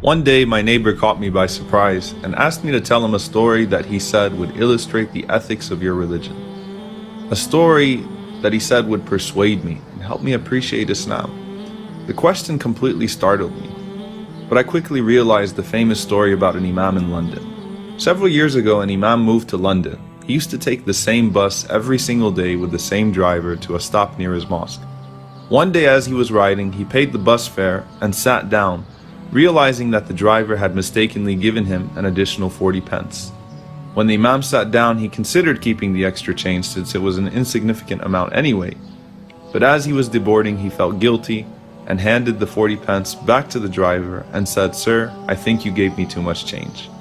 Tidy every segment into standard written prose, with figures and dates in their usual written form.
One day, my neighbor caught me by surprise and asked me to tell him a story that he said would illustrate the ethics of your religion. A story that he said would persuade me and help me appreciate Islam. The question completely startled me, but I quickly realized the famous story about an imam in London. Several years ago, an imam moved to London. He used to take the same bus every single day with the same driver to a stop near his mosque. One day as he was riding, he paid the bus fare and sat down, realizing that the driver had mistakenly given him an additional 40 pence. When the imam sat down, he considered keeping the extra change since it was an insignificant amount anyway. But as he was deboarding, he felt guilty and handed the 40 pence back to the driver and said, "Sir, I think you gave me too much change."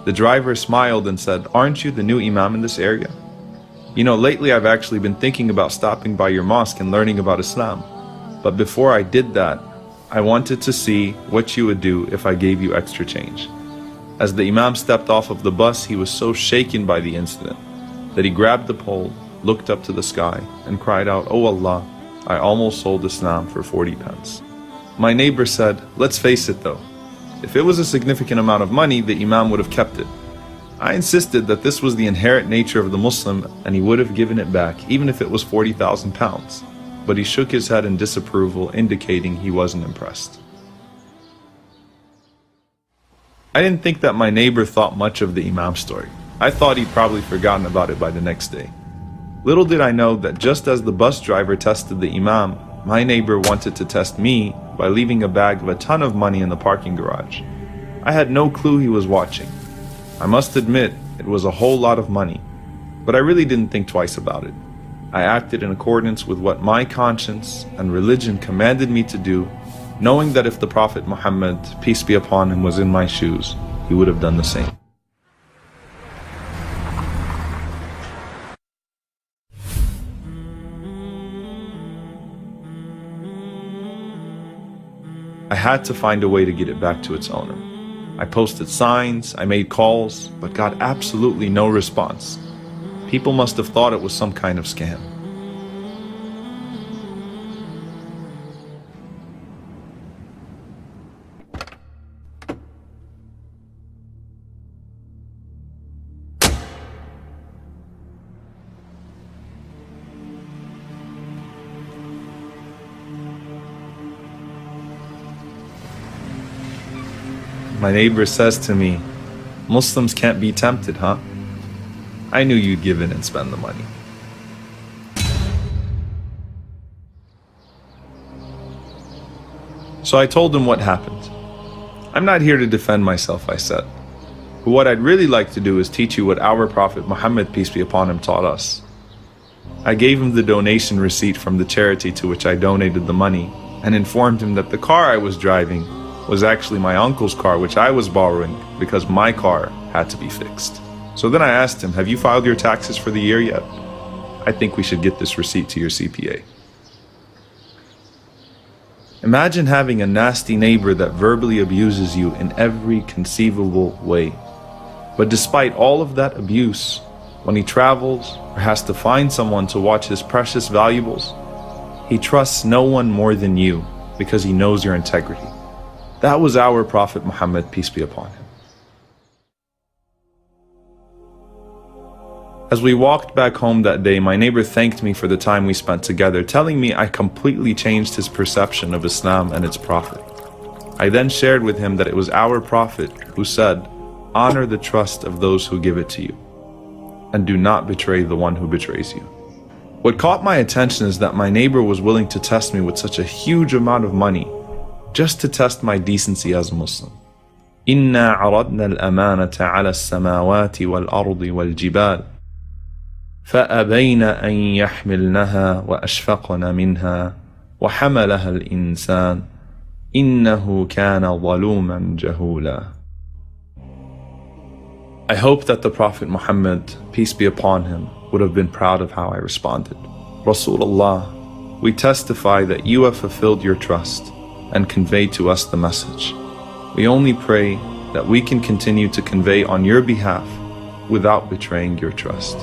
The driver smiled and said, "Aren't you the new imam in this area? You know, lately I've actually been thinking about stopping by your mosque and learning about Islam. But before I did that, I wanted to see what you would do if I gave you extra change." As the imam stepped off of the bus, he was so shaken by the incident that he grabbed the pole, looked up to the sky, and cried out, "Oh Allah, I almost sold Islam for 40 pence. My neighbor said, "Let's face it though, if it was a significant amount of money, the imam would have kept it." I insisted that this was the inherent nature of the Muslim and he would have given it back even if it was 40,000 pounds. But he shook his head in disapproval, indicating he wasn't impressed. I didn't think that my neighbor thought much of the imam story. I thought he'd probably forgotten about it by the next day. Little did I know that just as the bus driver tested the imam, my neighbor wanted to test me by leaving a bag of a ton of money in the parking garage. I had no clue he was watching. I must admit, it was a whole lot of money, but I really didn't think twice about it. I acted in accordance with what my conscience and religion commanded me to do, knowing that if the Prophet Muhammad, peace be upon him, was in my shoes, he would have done the same. I had to find a way to get it back to its owner. I posted signs, I made calls, but got absolutely no response. People must have thought it was some kind of scam. My neighbor says to me, "Muslims can't be tempted, huh? I knew you'd give in and spend the money." So I told him what happened. "I'm not here to defend myself," I said. "But what I'd really like to do is teach you what our Prophet Muhammad, peace be upon him, taught us." I gave him the donation receipt from the charity to which I donated the money and informed him that the car I was driving was actually my uncle's car, which I was borrowing because my car had to be fixed. So then I asked him, "Have you filed your taxes for the year yet? I think we should get this receipt to your CPA." Imagine having a nasty neighbor that verbally abuses you in every conceivable way. But despite all of that abuse, when he travels or has to find someone to watch his precious valuables, he trusts no one more than you because he knows your integrity. That was our Prophet Muhammad, peace be upon him. As we walked back home that day, my neighbor thanked me for the time we spent together, telling me I completely changed his perception of Islam and its Prophet. I then shared with him that it was our Prophet who said, "Honor the trust of those who give it to you, and do not betray the one who betrays you." What caught my attention is that my neighbor was willing to test me with such a huge amount of money, just to test my decency as a Muslim. إِنَّا عَرَضْنَا الْأَمَانَةَ عَلَى السَّمَاوَاتِ وَالْأَرْضِ وَالْجِبَالِ فَأَبَيْنَ أَنْ يَحْمِلْنَهَا وَأَشْفَقْنَ مِنْهَا وَحَمَلَهَا الْإِنسَانُ إِنَّهُ كَانَ ظَلُومًا جَهُولًا. I hope that the Prophet Muhammad, peace be upon him, would have been proud of how I responded. Rasulullah, we testify that you have fulfilled your trust and conveyed to us the message. We only pray that we can continue to convey on your behalf without betraying your trust.